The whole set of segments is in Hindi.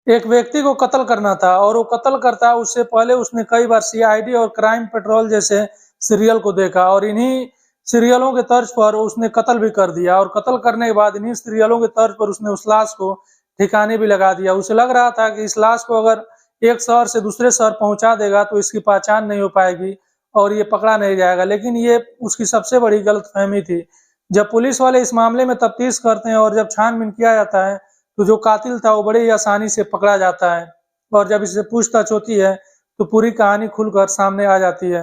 एक व्यक्ति को कत्ल करना था और वो कत्ल करता उससे पहले उसने कई बार सीआईडी और क्राइम पेट्रोल जैसे सीरियल को देखा और इन्हीं सीरियलों के तर्ज पर उसने कत्ल भी कर दिया और कत्ल करने के बाद इन्हीं सीरियलों के तर्ज पर उसने उस लाश को ठिकाने भी लगा दिया। उसे लग रहा था कि इस लाश को अगर एक शहर से दूसरे शहर पहुंचा देगा तो इसकी पहचान नहीं हो पाएगी और ये पकड़ा नहीं जाएगा, लेकिन ये उसकी सबसे बड़ी गलतफहमी थी। जब पुलिस वाले इस मामले में तफ्तीश करते हैं और जब छानबीन किया जाता है तो जो कातिल था वो बड़े ही आसानी से पकड़ा जाता है और जब इससे पूछताछ होती है तो पूरी कहानी खुलकर सामने आ जाती है।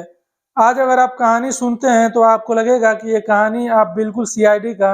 आज अगर आप कहानी सुनते हैं तो आपको लगेगा कि ये कहानी आप बिल्कुल सीआईडी का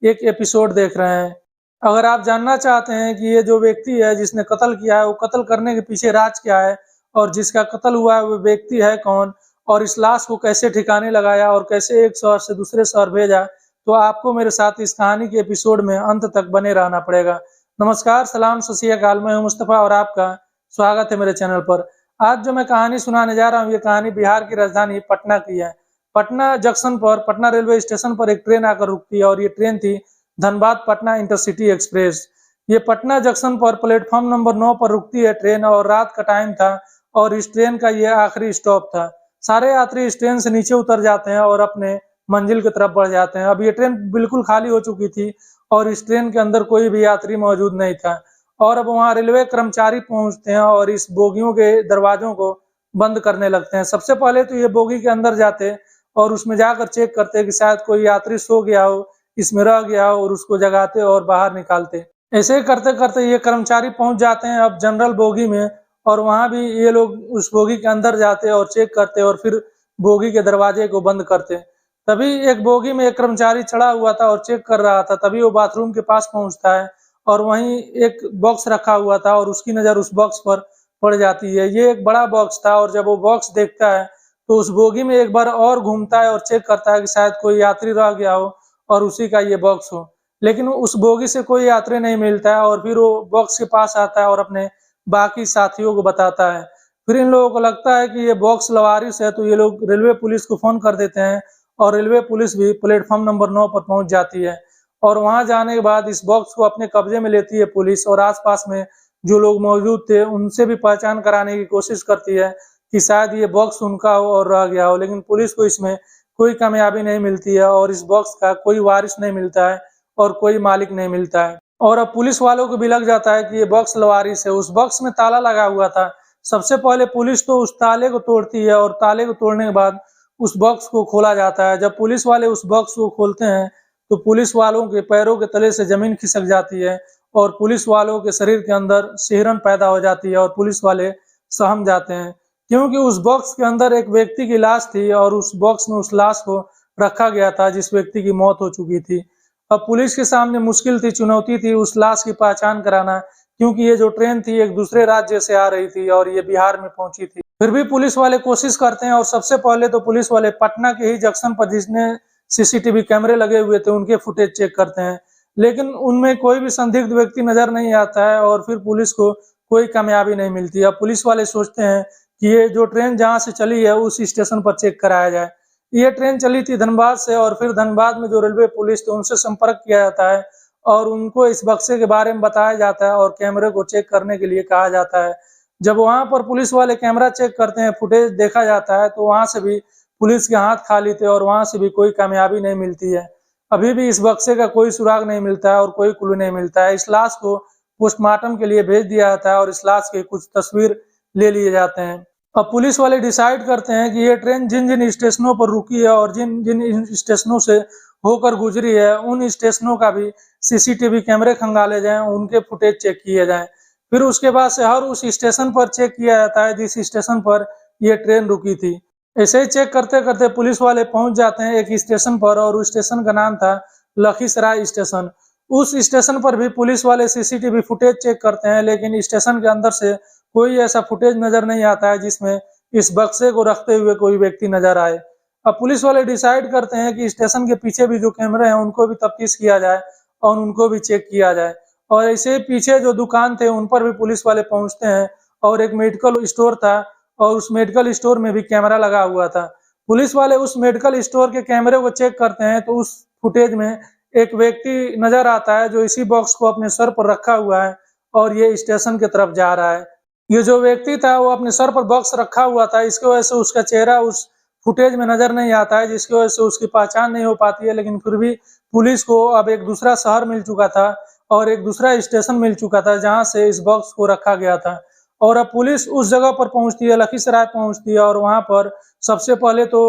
एक एपिसोड देख रहे हैं। अगर आप जानना चाहते हैं कि ये जो व्यक्ति है जिसने कत्ल किया है वो कत्ल करने के पीछे राज क्या है और जिसका कत्ल हुआ है वो व्यक्ति है कौन और इस लाश को कैसे ठिकाने लगाया और कैसे एक शहर से दूसरे शहर भेजा, तो आपको मेरे साथ इस कहानी के एपिसोड में अंत तक बने रहना पड़ेगा। नमस्कार, सलाम, सत श्री अकाल। मैं हूं मुस्तफा और आपका स्वागत है मेरे चैनल पर। आज जो मैं कहानी सुनाने जा रहा हूं ये कहानी बिहार की राजधानी पटना की है। पटना जंक्शन पर, पटना रेलवे स्टेशन पर एक ट्रेन आकर रुकती है और ये ट्रेन थी धनबाद पटना इंटरसिटी एक्सप्रेस। ये पटना जंक्शन पर प्लेटफॉर्म नंबर 9 पर रुकती है ट्रेन और रात का टाइम था और इस ट्रेन का ये आखिरी स्टॉप था। सारे यात्री इस ट्रेन से नीचे उतर जाते हैं और अपने मंजिल की तरफ बढ़ जाते हैं। अब ये ट्रेन बिल्कुल खाली हो चुकी थी और इस ट्रेन के अंदर कोई भी यात्री मौजूद नहीं था और अब वहाँ रेलवे कर्मचारी पहुंचते हैं और इस बोगियों के दरवाजों को बंद करने लगते हैं। सबसे पहले तो ये बोगी के अंदर जाते और उसमें जाकर चेक करते कि शायद कोई यात्री सो गया हो, इसमें रह गया हो और उसको जगाते और बाहर निकालते। ऐसे ही करते करते ये कर्मचारी पहुंच जाते हैं अब जनरल बोगी में और वहां भी ये लोग उस बोगी के अंदर जाते और चेक करते और फिर बोगी के दरवाजे को बंद करते। तभी एक बोगी में एक कर्मचारी चढ़ा हुआ था और चेक कर रहा था, तभी वो बाथरूम के पास पहुंचता है और वहीं एक बॉक्स रखा हुआ था और उसकी नजर उस बॉक्स पर पड़ जाती है। ये एक बड़ा बॉक्स था और जब वो बॉक्स देखता है तो उस बोगी में एक बार और घूमता है और चेक करता है कि शायद कोई यात्री रह गया हो और उसी का ये बॉक्स हो, लेकिन उस बोगी से कोई यात्री नहीं मिलता है और फिर वो बॉक्स के पास आता है और अपने बाकी साथियों को बताता है। फिर इन लोगों को लगता है कि ये बॉक्स लवारिस है तो ये लोग रेलवे पुलिस को फोन कर देते हैं और रेलवे पुलिस भी प्लेटफॉर्म नंबर 9 पर पहुंच जाती है और वहां जाने के बाद इस बॉक्स को अपने कब्जे में लेती है पुलिस और आसपास में जो लोग मौजूद थे उनसे भी पहचान कराने की कोशिश करती है कि शायद ये बॉक्स उनका हो और रह गया हो, लेकिन पुलिस को इसमें कोई कामयाबी नहीं मिलती है और इस बॉक्स का कोई वारिस नहीं मिलता है और कोई मालिक नहीं मिलता है। और अब पुलिस वालों को भी लग जाता है कि ये बॉक्स लवारिस है। उस बॉक्स में ताला लगा हुआ था। सबसे पहले पुलिस तो उस ताले को तोड़ती है और ताले को तोड़ने के बाद उस बॉक्स को खोला जाता है। जब पुलिस वाले उस बॉक्स को खोलते हैं तो पुलिस वालों के पैरों के तले से जमीन खिसक जाती है और पुलिस वालों के शरीर के अंदर सिहरन पैदा हो जाती है और पुलिस वाले सहम जाते हैं, क्योंकि उस बॉक्स के अंदर एक व्यक्ति की लाश थी और उस बॉक्स में उस लाश को रखा गया था जिस व्यक्ति की मौत हो चुकी थी। अब पुलिस के सामने मुश्किल थी, चुनौती थी उस लाश की पहचान कराना, क्योंकि ये जो ट्रेन थी एक दूसरे राज्य से आ रही थी और ये बिहार में पहुंची थी। फिर भी पुलिस वाले कोशिश करते हैं और सबसे पहले तो पुलिस वाले पटना के ही जंक्शन पर जिसने सीसीटीवी कैमरे लगे हुए थे उनके फुटेज चेक करते हैं, लेकिन उनमें कोई भी संदिग्ध व्यक्ति नजर नहीं आता है और फिर पुलिस को कोई कामयाबी नहीं मिलती। अब पुलिस वाले सोचते हैं कि ये जो ट्रेन जहाँ से चली है उस स्टेशन पर चेक कराया जाए। ये ट्रेन चली थी धनबाद से और फिर धनबाद में जो रेलवे पुलिस थी उनसे संपर्क किया जाता है और उनको इस बक्से के बारे में बताया जाता है और कैमरे को चेक करने के लिए कहा जाता है। जब वहां पर पुलिस वाले कैमरा चेक करते हैं, फुटेज देखा जाता है, तो वहां से भी पुलिस के हाथ खाली थे और वहां से भी कोई कामयाबी नहीं मिलती है। अभी भी इस बक्से का कोई सुराग नहीं मिलता है और कोई क्लू नहीं मिलता है। इस लाश को पोस्टमार्टम के लिए भेज दिया जाता है और इस लाश के कुछ तस्वीर ले लिए जाते हैं। अब पुलिस वाले डिसाइड करते हैं कि ये ट्रेन जिन जिन स्टेशनों पर रुकी है और जिन जिन स्टेशनों से होकर गुजरी है उन स्टेशनों का भी सीसीटीवी कैमरे खंगाले जाएं, उनके फुटेज चेक किए जाएं। फिर उसके बाद से हर उस स्टेशन पर चेक किया जाता है जिस स्टेशन पर ये ट्रेन रुकी थी। ऐसे ही चेक करते करते पुलिस वाले पहुंच जाते हैं एक स्टेशन पर और उस स्टेशन का नाम था लखीसराय स्टेशन। उस स्टेशन पर भी पुलिस वाले सीसीटीवी फुटेज चेक करते हैं, लेकिन स्टेशन के अंदर से कोई ऐसा फुटेज नजर नहीं आता है जिसमें इस बक्से को रखते हुए कोई व्यक्ति नजर आए। अब पुलिस वाले डिसाइड करते हैं कि स्टेशन के पीछे भी जो कैमरे हैं उनको भी तफ्तीश किया जाए और उनको भी चेक किया जाए और ऐसे पीछे जो दुकान थे उन पर भी पुलिस वाले पहुंचते हैं और एक मेडिकल स्टोर था और उस मेडिकल स्टोर में भी कैमरा लगा हुआ था। पुलिस वाले उस मेडिकल स्टोर के कैमरे को चेक करते हैं तो उस फुटेज में एक व्यक्ति नजर आता है जो इसी बॉक्स को अपने सर पर रखा हुआ है और ये स्टेशन की तरफ जा रहा है। ये जो व्यक्ति था वो अपने सर पर बॉक्स रखा हुआ था, इसकी वजह से उसका चेहरा उस फुटेज में नजर नहीं आता है, जिसकी वजह से उसकी पहचान नहीं हो पाती है। लेकिन फिर भी पुलिस को अब एक दूसरा शहर मिल चुका था और एक दूसरा स्टेशन मिल चुका था जहां से इस बॉक्स को रखा गया था। और अब पुलिस उस जगह पर पहुंचती है, लखीसराय पहुंचती है, और वहां पर सबसे पहले तो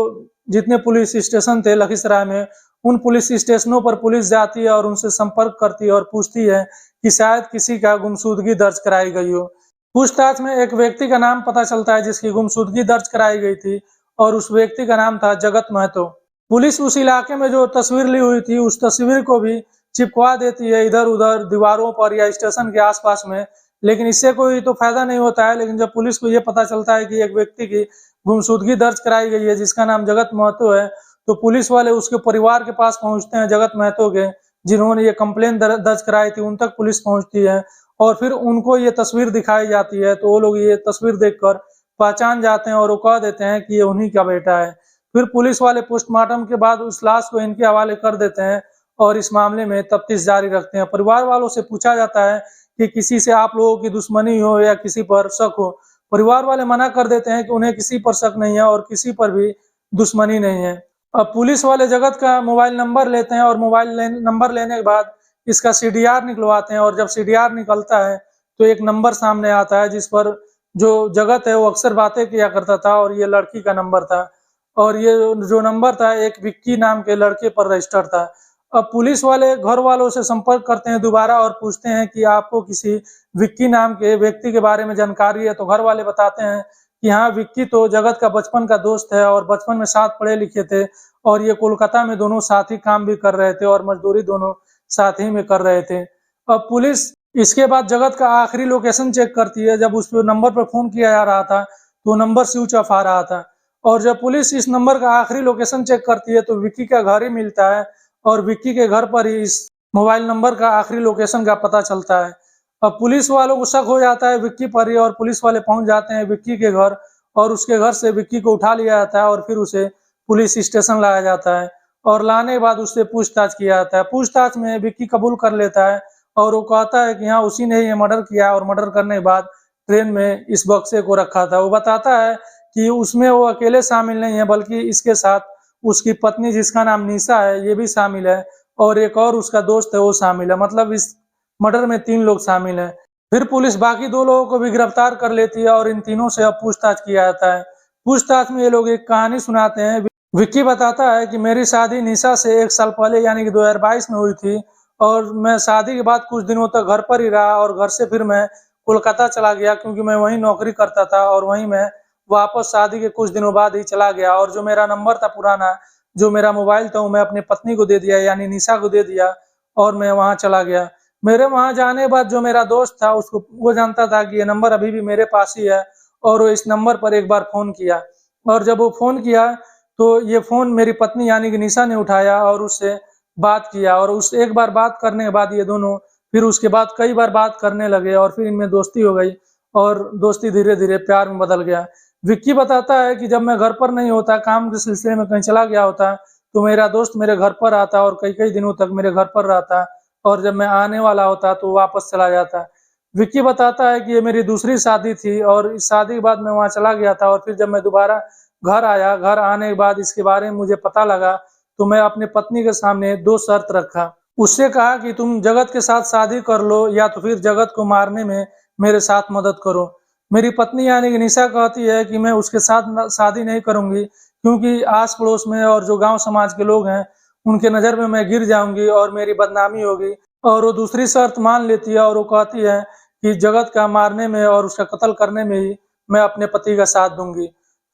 जितने पुलिस स्टेशन थे लखीसराय में, उन पुलिस स्टेशनों पर पुलिस जाती है और उनसे संपर्क करती है और पूछती है कि शायद किसी का गुमशुदगी दर्ज कराई गई हो। पूछताछ में एक व्यक्ति का नाम पता चलता है जिसकी गुमशुदगी दर्ज कराई गई थी, और उस व्यक्ति का नाम था जगत महतो। पुलिस उस इलाके में जो तस्वीर ली हुई थी उस तस्वीर को भी चिपकवा देती है इधर-उधर दीवारों पर या स्टेशन के आसपास में, लेकिन इससे कोई तो फायदा नहीं होता है। लेकिन जब पुलिस को ये पता चलता है कि एक व्यक्ति की गुमशुदगी दर्ज कराई गई है जिसका नाम जगत महतो है, तो पुलिस वाले उसके परिवार के पास पहुंचते हैं, जगत महतो के, जिन्होंने ये कंप्लेन दर्ज कराई थी, उन तक पुलिस पहुंचती है और फिर उनको ये तस्वीर दिखाई जाती है। तो वो लोग ये तस्वीर देखकर पहचान जाते हैं और वो कह देते हैं कि ये उन्हीं का बेटा है। फिर पुलिस वाले पोस्टमार्टम के बाद उस लाश को इनके हवाले कर देते हैं और इस मामले में तफ्तीश जारी रखते हैं। परिवार वालों से पूछा जाता है कि किसी से आप लोगों की दुश्मनी हो या किसी पर शक हो। परिवार वाले मना कर देते हैं कि उन्हें किसी पर शक नहीं है और किसी पर भी दुश्मनी नहीं है। अब पुलिस वाले जगत का मोबाइल नंबर लेते हैं और नंबर लेने के बाद इसका सीडीआर निकलवाते हैं, और जब सीडीआर निकलता है तो एक नंबर सामने आता है जिस पर जो जगत है वो अक्सर बातें किया करता था, और ये लड़की का नंबर था, और ये जो नंबर था एक विक्की नाम के लड़के पर रजिस्टर था। अब पुलिस वाले घर वालों से संपर्क करते हैं दोबारा और पूछते हैं कि आपको किसी विक्की नाम के व्यक्ति के बारे में जानकारी है? तो घर वाले बताते हैं कि हाँ, विक्की तो जगत का बचपन का दोस्त है और बचपन में साथ पढ़े लिखे थे, और ये कोलकाता में दोनों साथ ही काम भी कर रहे थे और मजदूरी दोनों साथ ही में कर रहे थे। अब पुलिस इसके बाद जगत का आखिरी लोकेशन चेक करती है। जब उस नंबर पर फोन किया जा रहा था तो नंबर स्विच ऑफ आ रहा था, और जब पुलिस इस नंबर का आखिरी लोकेशन चेक करती है तो विक्की का घर ही मिलता है, और विक्की के घर पर ही इस मोबाइल नंबर का आखिरी लोकेशन का पता चलता है। अब पुलिस वालों को शक हो जाता है विक्की पर ही, और पुलिस वाले पहुंच जाते हैं विक्की के घर, और उसके घर से विक्की को उठा लिया जाता है और फिर उसे पुलिस स्टेशन लाया जाता है, और लाने के बाद उससे पूछताछ किया जाता है। पूछताछ में विक्की कबूल कर लेता है और वो कहता है कि हाँ, उसी ने ये मर्डर किया, और मर्डर करने के बाद ट्रेन में इस बक्से को रखा था। वो बताता है कि उसमें वो अकेले शामिल नहीं है, बल्कि इसके साथ उसकी पत्नी जिसका नाम निशा है ये भी शामिल है, और एक और उसका दोस्त है वो शामिल है। मतलब इस मर्डर में 3 लोग शामिल हैं। फिर पुलिस बाकी 2 लोगों को भी गिरफ्तार कर लेती है और इन तीनों से अब पूछताछ किया जाता है। पूछताछ में ये लोग एक कहानी सुनाते हैं। विक्की बताता है कि मेरी शादी निशा से 1 साल पहले यानी कि 2022 में हुई थी, और मैं शादी के बाद कुछ दिनों तक घर पर ही रहा, और घर से फिर मैं कोलकाता चला गया क्योंकि मैं वहीं नौकरी करता था, और वहीं मैं वापस शादी के कुछ दिनों बाद ही चला गया। और जो मेरा नंबर था पुराना, जो मेरा मोबाइल था, वो मैं अपनी पत्नी को दे दिया यानी निशा को दे दिया, और मैं वहाँ चला गया। मेरे वहाँ जाने के बाद जो मेरा दोस्त था उसको वो जानता था कि ये नंबर अभी भी मेरे पास ही है, और वो इस नंबर पर एक बार फ़ोन किया, और जब वो फ़ोन किया तो ये फ़ोन मेरी पत्नी यानी कि निशा ने उठाया और उससे बात किया, और उस एक बार बात करने के बाद ये दोनों फिर उसके बाद कई बार बात करने लगे, और फिर इनमें दोस्ती हो गई, और दोस्ती धीरे-धीरे प्यार में बदल गया। विक्की बताता है कि जब मैं घर पर नहीं होता, काम के सिलसिले में कहीं चला गया होता, तो मेरा दोस्त मेरे घर पर आता और कई-कई दिनों तक मेरे घर पर रहता, और जब मैं आने वाला होता तो वापस चला जाता। विक्की बताता है कि ये मेरी दूसरी शादी थी, और इस शादी के बाद मैं वहाँ चला गया था, और फिर जब मैं दोबारा घर आया, घर आने के बाद इसके बारे में मुझे पता लगा, तो मैं अपनी पत्नी के सामने 2 शर्त रखा। उससे कहा कि तुम जगत के साथ शादी कर लो या तो फिर जगत को मारने में मेरे साथ मदद करो। मेरी पत्नी यानी कि निशा कहती है कि मैं उसके साथ शादी नहीं करूँगी, क्योंकि आस-पड़ोस में और जो गाँव समाज के लोग हैं, उनके नज़र में मैं गिर जाऊँगी और मेरी बदनामी होगी। और वो दूसरी शर्त मान लेती है, और वो कहती है कि जगत का मारने में और उसका कत्ल करने में ही मैं अपने पति का साथ दूँगी।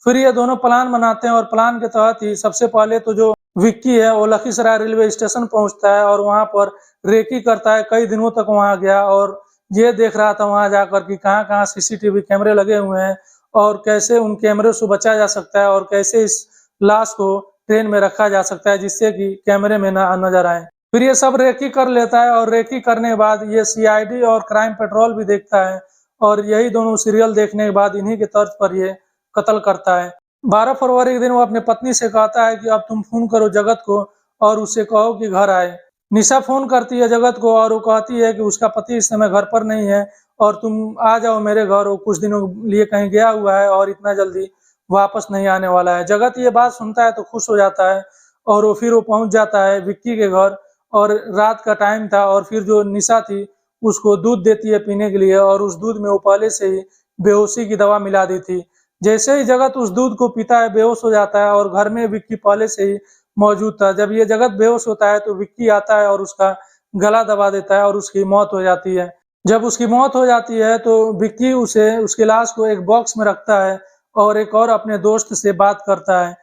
फिर ये दोनों प्लान बनाते हैं, और प्लान के तहत ही सबसे पहले तो जो विक्की है वो लखीसराय रेलवे स्टेशन पहुँचता है और वहाँ पर रेकी करता है। कई दिनों तक वहाँ गया और ये देख रहा था वहाँ जाकर कि कहाँ-कहाँ सीसीटीवी कैमरे लगे हुए हैं, और कैसे उन कैमरे से बचा जा सकता है, और कैसे इस लाश को ट्रेन में रखा जा सकता है जिससे कि कैमरे में ना नज़र आए। फिर ये सब रेकी कर लेता है, और रेकी करने के बाद ये सीआईडी और क्राइम पेट्रोल भी देखता है, और यही दोनों सीरियल देखने के बाद इन्हीं के तर्ज पर ये कत्ल करता है। 12 फरवरी के दिन वो अपनी पत्नी से कहता है कि अब तुम फ़ोन करो जगत को और उससे कहो कि घर आए। निशा फ़ोन करती है जगत को, और वो कहती है कि उसका पति इस समय घर पर नहीं है और तुम आ जाओ मेरे घर, वो कुछ दिनों के लिए कहीं गया हुआ है और इतना जल्दी वापस नहीं आने वाला है। जगत ये बात सुनता है तो खुश हो जाता है और वो पहुंच जाता है विक्की के घर। और रात का टाइम था और फिर जो निशा थी उसको दूध देती है पीने के लिए, और उस दूध में वो पहले से ही बेहोशी की दवा मिला दी थी। जैसे ही जगत उस दूध को पीता है बेहोश हो जाता है, और घर में विक्की पहले से ही मौजूद था। जब ये जगत बेहोश होता है तो विक्की आता है और उसका गला दबा देता है और उसकी मौत हो जाती है। जब उसकी मौत हो जाती है तो विक्की उसे उसकी लाश को एक बॉक्स में रखता है और एक और अपने दोस्त से बात करता है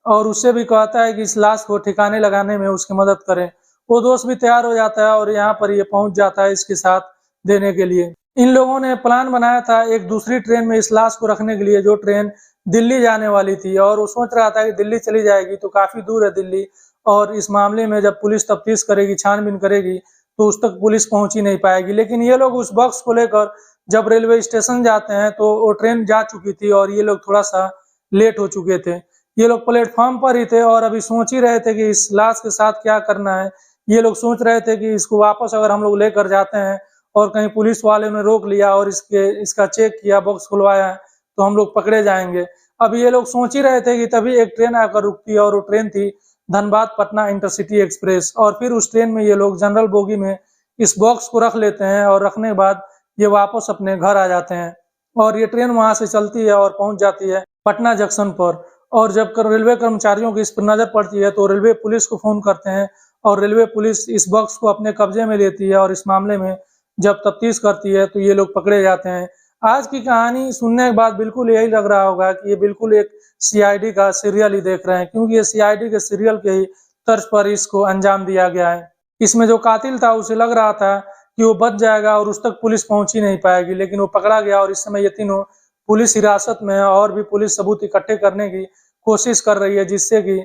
और उससे भी कहता है कि इस लाश को ठिकाने लगाने में उसकी मदद करें। वो दोस्त भी तैयार हो जाता है और यहाँ पर ये पहुंच जाता है इसके साथ देने के लिए। इन लोगों ने प्लान बनाया था एक दूसरी ट्रेन में इस लाश को रखने के लिए, जो ट्रेन दिल्ली जाने वाली थी, और वो सोच रहा था कि दिल्ली चली जाएगी तो काफी दूर है दिल्ली, और इस मामले में जब पुलिस तफ्तीश करेगी, छानबीन करेगी, तो उस तक पुलिस पहुंच ही नहीं पाएगी। लेकिन ये लोग उस बॉक्स को लेकर जब रेलवे स्टेशन जाते हैं तो वो ट्रेन जा चुकी थी और ये लोग थोड़ा सा लेट हो चुके थे। ये लोग प्लेटफॉर्म पर ही थे और अभी सोच ही रहे थे कि इस लाश के साथ क्या करना है। ये लोग सोच रहे थे कि इसको वापस अगर हम लोग लेकर जाते हैं और कहीं पुलिस वाले ने रोक लिया और इसका चेक किया, बॉक्स खुलवाया, तो हम लोग पकड़े जाएंगे। अब ये लोग सोच ही रहे थे कि तभी एक ट्रेन आकर रुकती है और वो ट्रेन थी धनबाद पटना इंटरसिटी एक्सप्रेस। और फिर उस ट्रेन में ये लोग जनरल बोगी में इस बॉक्स को रख लेते हैं और रखने के बाद ये वापस अपने घर आ जाते हैं। और ये ट्रेन वहां से चलती है और पहुंच जाती है पटना जंक्शन पर। और जब रेलवे कर्मचारियों की इस पर नजर पड़ती है तो रेलवे पुलिस को फोन करते हैं और रेलवे पुलिस इस बॉक्स को अपने कब्जे में लेती है और इस मामले में जब तफ्तीश करती है तो ये लोग पकड़े जाते हैं। आज की कहानी सुनने के बाद बिल्कुल यही लग रहा होगा कि ये बिल्कुल एक सीआईडी का सीरियल ही देख रहे हैं, क्योंकि ये सीआईडी के सीरियल के ही तर्ज पर इसको अंजाम दिया गया है। इसमें जो कातिल था उसे लग रहा था कि वो बच जाएगा और उस तक पुलिस पहुंच ही नहीं पाएगी, लेकिन वो पकड़ा गया और इस समय ये तीनों पुलिस हिरासत में है और भी पुलिस सबूत इकट्ठे करने की कोशिश कर रही है जिससे कि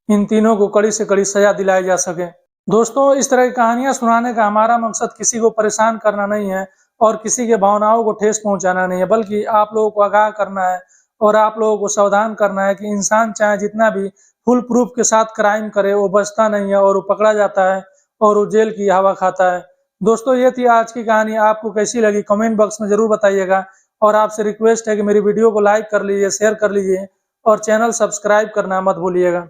इन तीनों को कड़ी से कड़ी सजा दिलाई जा सके। दोस्तों, इस तरह की कहानियां सुनाने का हमारा मकसद किसी को परेशान करना नहीं है और किसी के भावनाओं को ठेस पहुंचाना नहीं है, बल्कि आप लोगों को आगाह करना है और आप लोगों को सावधान करना है कि इंसान चाहे जितना भी फुल प्रूफ के साथ क्राइम करे, वो बचता नहीं है और वो पकड़ा जाता है और वो जेल की हवा खाता है। दोस्तों, ये थी आज की कहानी। आपको कैसी लगी कमेंट बॉक्स में जरूर बताइएगा और आपसे रिक्वेस्ट है कि मेरी वीडियो को लाइक कर लीजिए, शेयर कर लीजिए और चैनल सब्सक्राइब करना मत भूलिएगा।